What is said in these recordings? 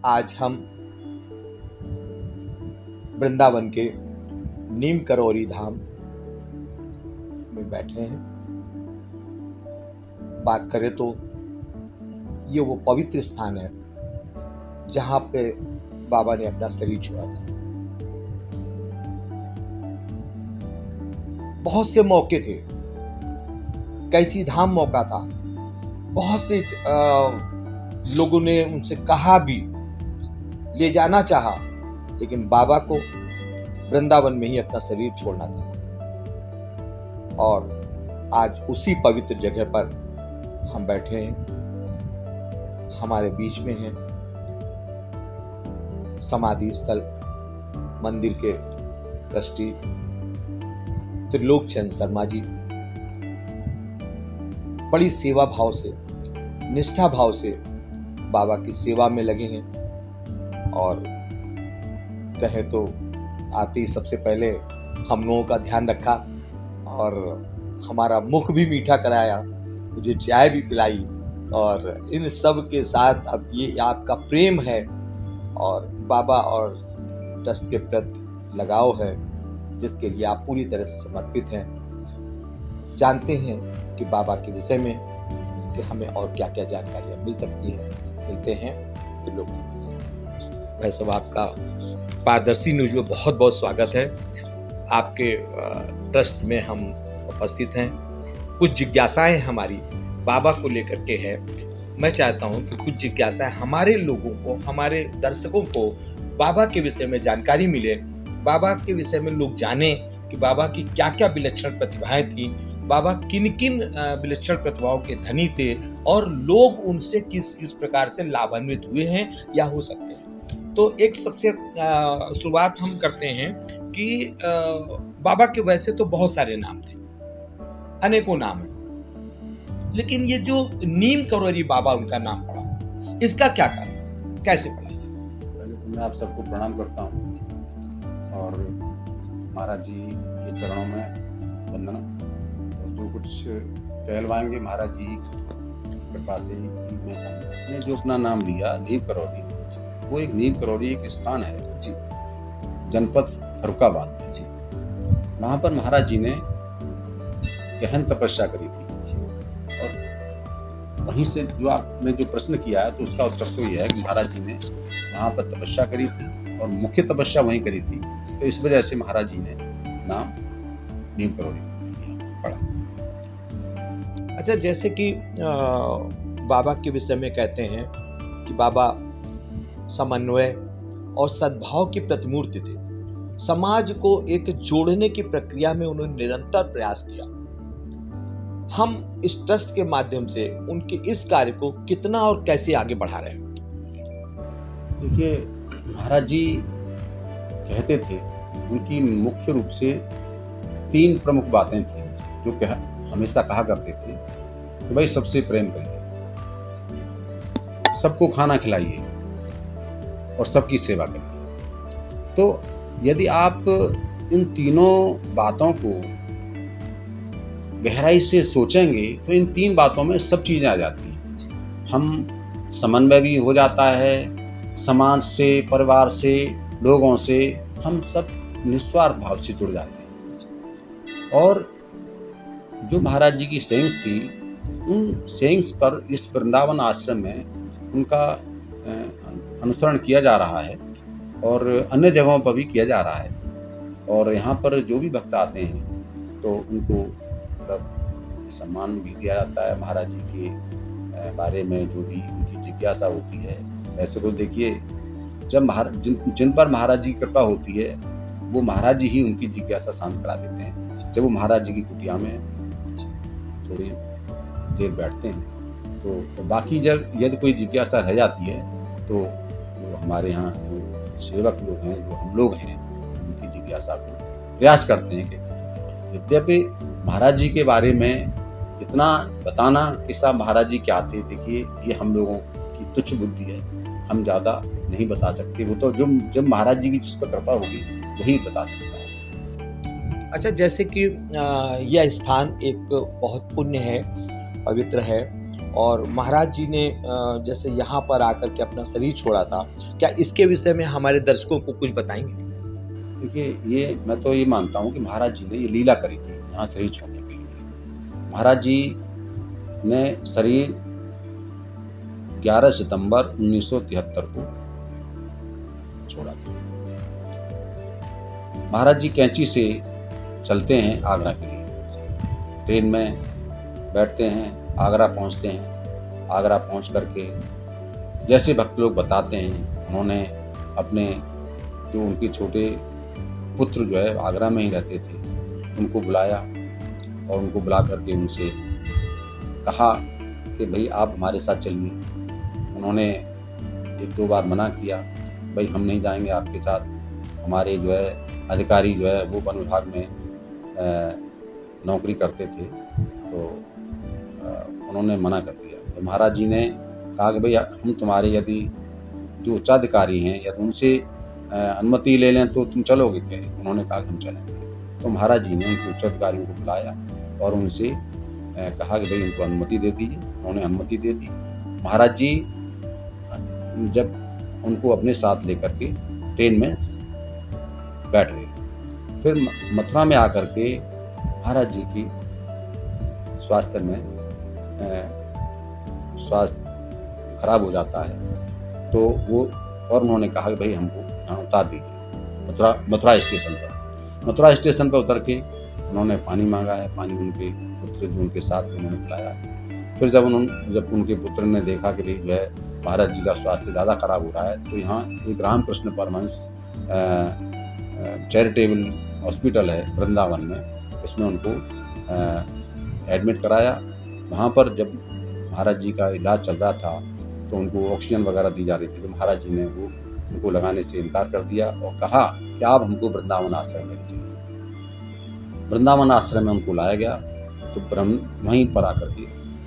आज हम वृंदावन के नीम करौरी धाम में बैठे हैं। बात करें तो ये वो पवित्र स्थान है जहां पे बाबा ने अपना शरीर छोड़ा था। बहुत से मौके थे, कैची धाम मौका था, बहुत से लोगों ने उनसे कहा भी, ले जाना चाहा, लेकिन बाबा को वृंदावन में ही अपना शरीर छोड़ना था। और आज उसी पवित्र जगह पर हम बैठे हैं। हमारे बीच में है समाधि स्थल मंदिर के ट्रस्टी त्रिलोक चंद शर्मा जी। बड़ी सेवा भाव से, निष्ठा भाव से बाबा की सेवा में लगे हैं। और कहें तो आते ही सबसे पहले हम लोगों का ध्यान रखा और हमारा मुख भी मीठा कराया, मुझे चाय भी पिलाई। और इन सब के साथ अब ये आपका प्रेम है और बाबा और ट्रस्ट के प्रति लगाव है, जिसके लिए आप पूरी तरह से समर्पित हैं। जानते हैं कि बाबा के विषय में कि हमें और क्या क्या जानकारियाँ मिल सकती है। मिलते हैं त्रिलोक से। भाई साहब, आपका पारदर्शी न्यूज में बहुत बहुत स्वागत है। आपके ट्रस्ट में हम उपस्थित हैं। कुछ जिज्ञासाएं हमारी बाबा को लेकर के है। मैं चाहता हूं कि कुछ जिज्ञासाएं हमारे लोगों को, हमारे दर्शकों को बाबा के विषय में जानकारी मिले, बाबा के विषय में लोग जाने कि बाबा की क्या क्या विलक्षण प्रतिभाएं थी, बाबा किन किन विलक्षण प्रतिभाओं के धनी थे और लोग उनसे किस प्रकार से लाभान्वित हुए हैं या हो सकते हैं। तो एक सबसे शुरुआत हम करते हैं कि बाबा के वैसे तो बहुत सारे नाम थे, अनेकों नाम हैं, लेकिन ये जो नीम करौरी बाबा उनका नाम पड़ा, इसका क्या कारण, कैसे पड़ा? पहले तो मैं आप सबको प्रणाम करता हूँ और महाराज जी के चरणों में वंदना। और जो कुछ कहलवाएंगे महाराज जी कृपा से ही मैंने जो अपना नाम लिया नीम करौरी, वो एक नीम करौरी एक स्थान है जी, जनपद फर्रुखाबाद में जी। वहाँ पर महाराज जी ने गहन तपस्या करी थी और वहीं से जो आपने जो प्रश्न किया है तो उसका उत्तर तो ये है कि महाराज जी ने वहाँ पर तपस्या करी थी और मुख्य तपस्या वहीं करी थी। तो इस वजह से महाराज जी ने नाम नीम करौरी पड़ा। अच्छा, जैसे कि बाबा के विषय में कहते हैं कि बाबा समन्वय और सद्भाव की प्रतिमूर्ति थे। समाज को एक जोड़ने की प्रक्रिया में उन्होंने निरंतर प्रयास किया। हम इस ट्रस्ट के माध्यम से उनके इस कार्य को कितना और कैसे आगे बढ़ा रहे हैं? देखिए, महाराज जी कहते थे, उनकी मुख्य रूप से 3 प्रमुख बातें थी जो हमेशा कहा करते थे कि भाई सबसे प्रेम करिए, सबको खाना खिलाइए और सबकी सेवा करिए। तो यदि आप इन तीनों बातों को गहराई से सोचेंगे तो इन 3 बातों में सब चीज़ें आ जाती हैं। हम समन्वय भी हो जाता है, समाज से, परिवार से, लोगों से हम सब निस्वार्थ भाव से जुड़ जाते हैं। और जो महाराज जी की सेंस थी, उन सेंस पर इस वृंदावन आश्रम में उनका अनुसरण किया जा रहा है और अन्य जगहों पर भी किया जा रहा है। और यहाँ पर जो भी भक्त आते हैं तो उनको मतलब सम्मान भी दिया जाता है। महाराज जी के बारे में जो भी उनकी जिज्ञासा होती है, वैसे तो देखिए जब जिन पर महाराज जी की कृपा होती है वो महाराज जी ही उनकी जिज्ञासा शांत करा देते हैं। जब वो महाराज जी की कुटिया में थोड़ी देर बैठते हैं तो बाकी जब यदि कोई जिज्ञासा रह जाती है तो हमारे यहाँ जो सेवक लोग हैं, जो हम लोग हैं, उनकी जिज्ञासा को प्रयास करते हैं कि यद्यपि महाराज जी के बारे में इतना बताना कि साहब महाराज जी क्या थे, देखिए ये हम लोगों की तुच्छ बुद्धि है, हम ज़्यादा नहीं बता सकते। वो तो जब महाराज जी की जिस पर कृपा होगी वही बता सकता है। अच्छा, जैसे कि यह स्थान एक बहुत पुण्य है, पवित्र है और महाराज जी ने जैसे यहाँ पर आकर के अपना शरीर छोड़ा था, क्या इसके विषय में हमारे दर्शकों को कुछ बताएंगे? देखिए, ये मैं तो ये मानता हूँ कि महाराज जी ने ये लीला करी थी यहाँ शरीर छोड़ने के लिए। महाराज जी ने शरीर 11 सितंबर 1973 को छोड़ा था। महाराज जी कैंची से चलते हैं आगरा के लिए, ट्रेन में बैठते हैं, आगरा पहुंचते हैं। आगरा पहुंच करके जैसे भक्त लोग बताते हैं, उन्होंने अपने जो उनके छोटे पुत्र जो है आगरा में ही रहते थे, उनको बुलाया और उनको बुला करके उनसे कहा कि भाई आप हमारे साथ चलिए। उन्होंने 1-2 बार मना किया, भाई हम नहीं जाएंगे आपके साथ, हमारे जो है अधिकारी जो है वो वन विभाग में नौकरी करते थे, तो उन्होंने मना कर दिया। तो महाराज जी ने कहा कि भाई हम तुम्हारे यदि जो उच्चाधिकारी हैं यदि उनसे अनुमति ले लें तो तुम चलोगे क्या? उन्होंने कहा कि हम चलेंगे। तो महाराज जी ने उनके उच्चाधिकारियों को बुलाया और उनसे कहा कि भाई उनको अनुमति दे दीजिए। उन्होंने अनुमति दे दी। महाराज जी जब उनको अपने साथ लेकर के ट्रेन में बैठ गए, फिर मथुरा में आकर के महाराज जी की स्वास्थ्य खराब हो जाता है, तो वो और उन्होंने कहा कि भाई हमको यहाँ उतार दीजिए मथुरा स्टेशन पर। मथुरा स्टेशन पर उतर के उन्होंने पानी मांगा है, पानी उनके पुत्र जो उनके साथ उन्होंने पिलाया। फिर जब उनके पुत्र ने देखा कि भाई जो है महाराज जी का स्वास्थ्य ज़्यादा खराब हो रहा है, तो यहाँ एक रामकृष्ण परमहंस चैरिटेबल हॉस्पिटल है वृंदावन में, इसमें उनको एडमिट कराया। वहाँ पर जब महाराज जी का इलाज चल रहा था तो उनको ऑक्सीजन वगैरह दी जा रही थी, तो महाराज जी ने वो उनको लगाने से इनकार कर दिया और कहा कि आप हमको वृंदावन आश्रम में ले चलिए। वृंदावन आश्रम में उनको लाया गया, तो वहीं पर आकर के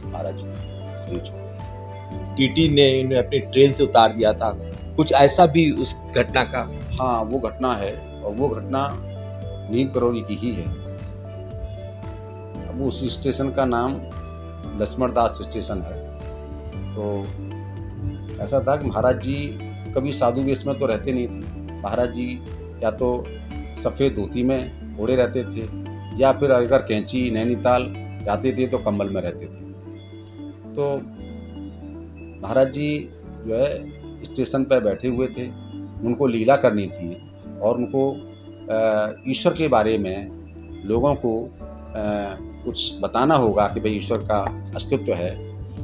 महाराज जी ने शरीर छोड़ दिया। टीटी ने इन्हें अपनी ट्रेन से उतार दिया था, कुछ ऐसा भी उस घटना का? हाँ, वो घटना है और वो घटना नीम करौली की ही है। अब उस स्टेशन का नाम लक्ष्मण दास स्टेशन है। तो ऐसा था कि महाराज जी कभी साधु वेश में तो रहते नहीं थे। महाराज जी या तो सफ़ेद धोती में ओढ़े रहते थे, या फिर अगर कैंची नैनीताल जाते थे तो कंबल में रहते थे। तो महाराज जी जो है स्टेशन पर बैठे हुए थे, उनको लीला करनी थी और उनको ईश्वर के बारे में लोगों को कुछ बताना होगा कि भाई ईश्वर का अस्तित्व है।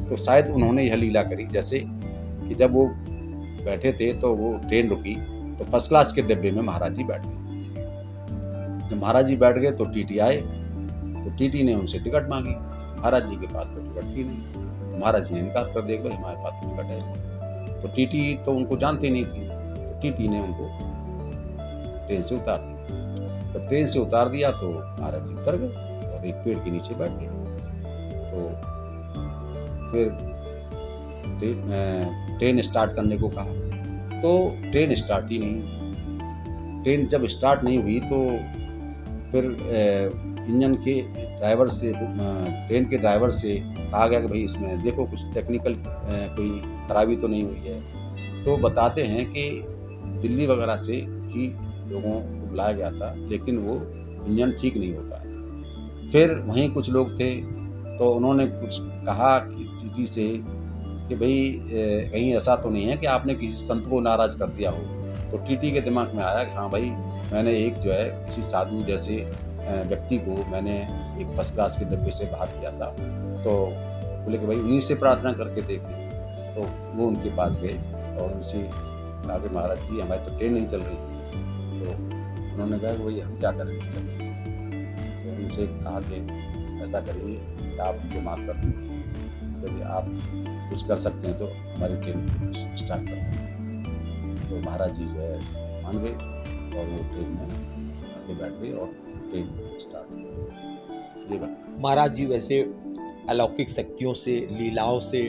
तो शायद उन्होंने यह लीला करी, जैसे कि जब वो बैठे थे तो वो ट्रेन रुकी तो फर्स्ट क्लास के डिब्बे में महाराज जी बैठ गए। जब महाराज जी बैठ गए तो टीटी आए, तो टीटी ने उनसे टिकट मांगी। महाराज जी के पास तो टिकट थी नहीं, तो महाराज जी ने इनकार कर दिया, भाई हमारे पास तो टिकट है। तो टीटी तो उनको जानते नहीं थी, तो टीटी ने उनको ट्रेन से उतार दिया। जब ट्रेन से उतार दिया तो महाराज जी उतर गए और एक पेड़ के नीचे बैठ गए। तो फिर ट्रेन स्टार्ट करने को कहा, तो ट्रेन स्टार्ट ही नहीं। ट्रेन जब स्टार्ट नहीं हुई तो फिर इंजन के ड्राइवर से ट्रेन के ड्राइवर से कहा गया कि भाई इसमें देखो कुछ टेक्निकल कोई खराबी तो नहीं हुई है। तो बताते हैं कि दिल्ली वगैरह से ही लोगों को बुलाया गया था, लेकिन वो इंजन ठीक नहीं होता। फिर वहीं कुछ लोग थे तो उन्होंने कुछ कहा कि टीटी से कि भाई कहीं ऐसा तो नहीं है कि आपने किसी संत को नाराज़ कर दिया हो। तो टीटी के दिमाग में आया कि हाँ भाई, मैंने एक जो है किसी साधु जैसे व्यक्ति को मैंने एक फर्स्ट क्लास के डब्बे से बाहर किया था, तो बोले कि भाई उन्हीं से प्रार्थना करके देखें। तो वो उनके पास गए और उनसे कहा कि महाराज जी हमारी तो ट्रेन नहीं चल रही। तो उन्होंने कहा कि भाई हम क्या करेंगे, चलिए। तो उनसे कहा कि ऐसा करिए कि आप उनको माफ़ कर दीजिए, यदि आप कुछ कर सकते हैं तो हमारी ट्रेन स्टार्ट कर दें। तो महाराज जी जो है मान गए और वो ट्रेन में आके बैठ गए और ट्रेन स्टार्ट हुई। ये बात। महाराज जी वैसे अलौकिक शक्तियों से, लीलाओं से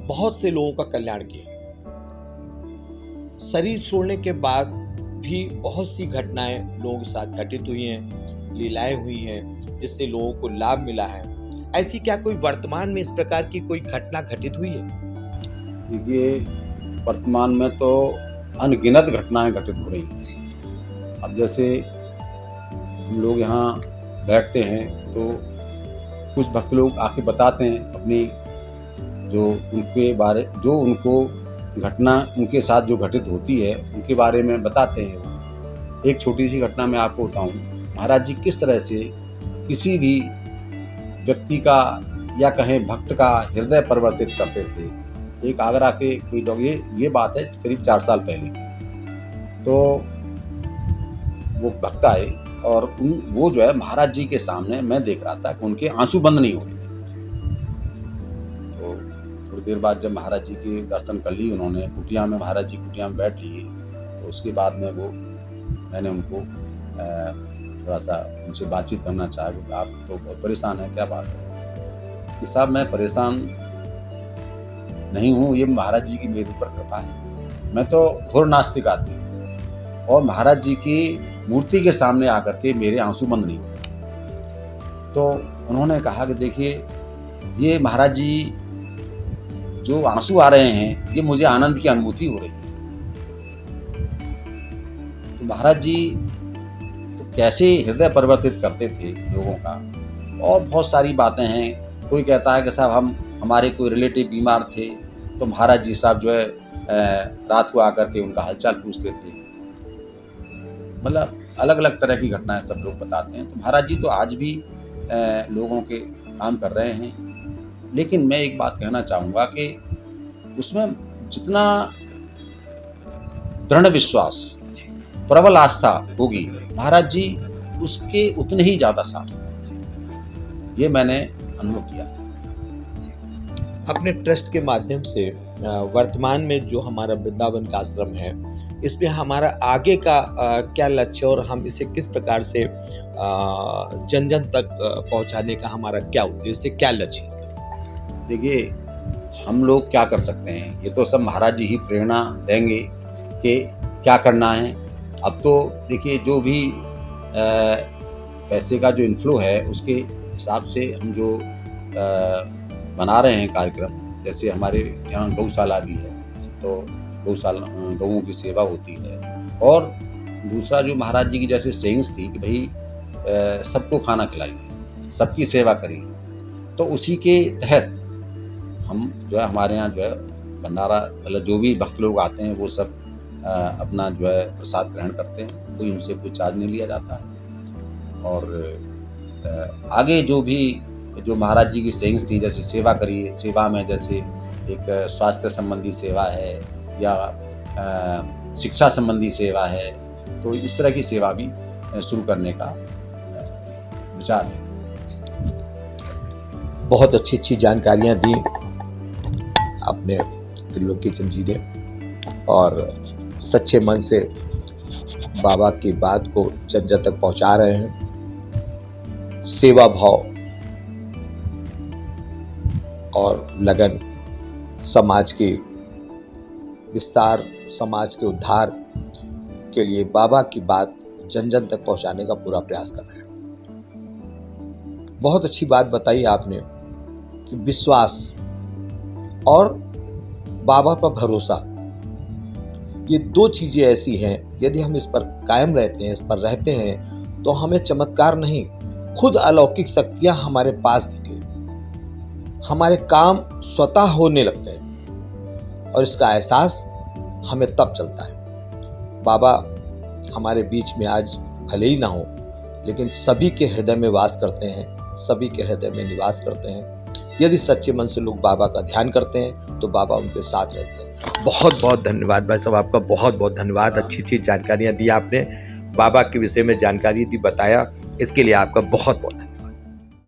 बहुत से लोगों का कल्याण किया। शरीर छोड़ने के बाद भी बहुत सी घटनाएं लोगों के साथ घटित हुई हैं, लीलाएं हुई हैं, जिससे लोगों को लाभ मिला है। ऐसी क्या कोई वर्तमान में इस प्रकार की कोई घटना घटित हुई है? देखिए, वर्तमान में तो अनगिनत घटनाएं घटित हो रही हैं। अब जैसे हम लोग यहाँ बैठते हैं तो कुछ भक्त लोग आके बताते हैं अपनी जो उनको घटना उनके साथ जो घटित होती है उनके बारे में बताते हैं वो। एक छोटी सी घटना मैं आपको बताऊं, महाराज जी किस तरह से किसी भी व्यक्ति का या कहें भक्त का हृदय परिवर्तित करते थे। एक आगरा के कोई लोग, ये बात है करीब 4 साल पहले की। तो वो भक्त आए और वो जो है महाराज जी के सामने मैं देख रहा था कि उनके आंसू बंद नहीं हो रहे थे। तो थोड़ी देर बाद जब महाराज जी के दर्शन कर ली उन्होंने, कुटिया में महाराज जी कुटिया में बैठ लिए, तो उसके बाद में मैंने उनको थोड़ा सा उनसे बातचीत करना चाहा कि आप तो बहुत परेशान हैं, क्या बात है? कि साहब मैं परेशान नहीं हूँ, ये महाराज जी की मेरे ऊपर कृपा है। मैं तो घोर नास्तिक आदमी हूँ और महाराज जी की मूर्ति के सामने आकर के मेरे आंसू बंद नहीं हुए। तो उन्होंने कहा कि देखिए, ये महाराज जी जो आंसू आ रहे हैं ये मुझे आनंद की अनुभूति हो रही है। तो महाराज जी तो कैसे हृदय परिवर्तित करते थे लोगों का। और बहुत सारी बातें हैं। कोई कहता है कि साहब हमारे कोई रिलेटिव बीमार थे तो महाराज जी साहब जो है रात को आकर के उनका हालचाल पूछते थे। मतलब अलग अलग तरह की घटनाएं सब लोग बताते हैं। तो महाराज जी तो आज भी लोगों के काम कर रहे हैं। लेकिन मैं एक बात कहना चाहूँगा कि उसमें जितना दृढ़ विश्वास, प्रबल आस्था होगी, महाराज जी उसके उतने ही ज़्यादा साथ, ये मैंने अनुभव किया। अपने ट्रस्ट के माध्यम से वर्तमान में जो हमारा वृंदावन का आश्रम है, इसमें हमारा आगे का क्या लक्ष्य और हम इसे किस प्रकार से जन जन तक पहुंचाने का हमारा क्या उद्देश्य, क्या लक्ष्य है इसका? देखिए, हम लोग क्या कर सकते हैं, ये तो सब महाराज जी ही प्रेरणा देंगे कि क्या करना है। अब तो देखिए, जो भी पैसे का जो इन्फ्लो है उसके हिसाब से हम जो बना रहे हैं कार्यक्रम, जैसे हमारे यहाँ गौशाला भी है तो गौशाला गौओं की सेवा होती है। और दूसरा जो महाराज जी की जैसे सेइंग्स थी कि भाई सबको खाना खिलाइए, सबकी सेवा करिए, तो उसी के तहत हम जो है हमारे यहाँ जो है भंडारा, मतलब जो भी भक्त लोग आते हैं वो सब अपना जो है प्रसाद ग्रहण करते हैं। कोई उनसे कोई चार्ज नहीं लिया जाता है। और आगे जो महाराज जी की सेइंग्स थी, जैसे सेवा करिए, सेवा में जैसे एक स्वास्थ्य संबंधी सेवा है या शिक्षा संबंधी सेवा है, तो इस तरह की सेवा भी शुरू करने का विचार है। बहुत अच्छी अच्छी जानकारियाँ दी आपने त्रिलोकी चंद जी ने, और सच्चे मन से बाबा की बात को जन जन तक पहुंचा रहे हैं। सेवा भाव और लगन समाज के विस्तार, समाज के उद्धार के लिए बाबा की बात जन जन तक पहुंचाने का पूरा प्रयास कर रहे हैं। बहुत अच्छी बात बताई आपने कि विश्वास और बाबा पर भरोसा, ये दो चीजें ऐसी हैं, यदि हम इस पर कायम रहते हैं, इस पर रहते हैं, तो हमें चमत्कार नहीं, खुद अलौकिक शक्तियां हमारे पास दिखे, हमारे काम स्वतः होने लगते हैं और इसका एहसास हमें तब चलता है। बाबा हमारे बीच में आज भले ही ना हो, लेकिन सभी के हृदय में वास करते हैं, सभी के हृदय में निवास करते हैं। यदि सच्चे मन से लोग बाबा का ध्यान करते हैं तो बाबा उनके साथ रहते हैं। बहुत बहुत धन्यवाद भाई साहब, आपका बहुत बहुत धन्यवाद। अच्छी अच्छी जानकारियाँ दी आपने, बाबा के विषय में जानकारी दी, बताया, इसके लिए आपका बहुत बहुत धन्यवाद।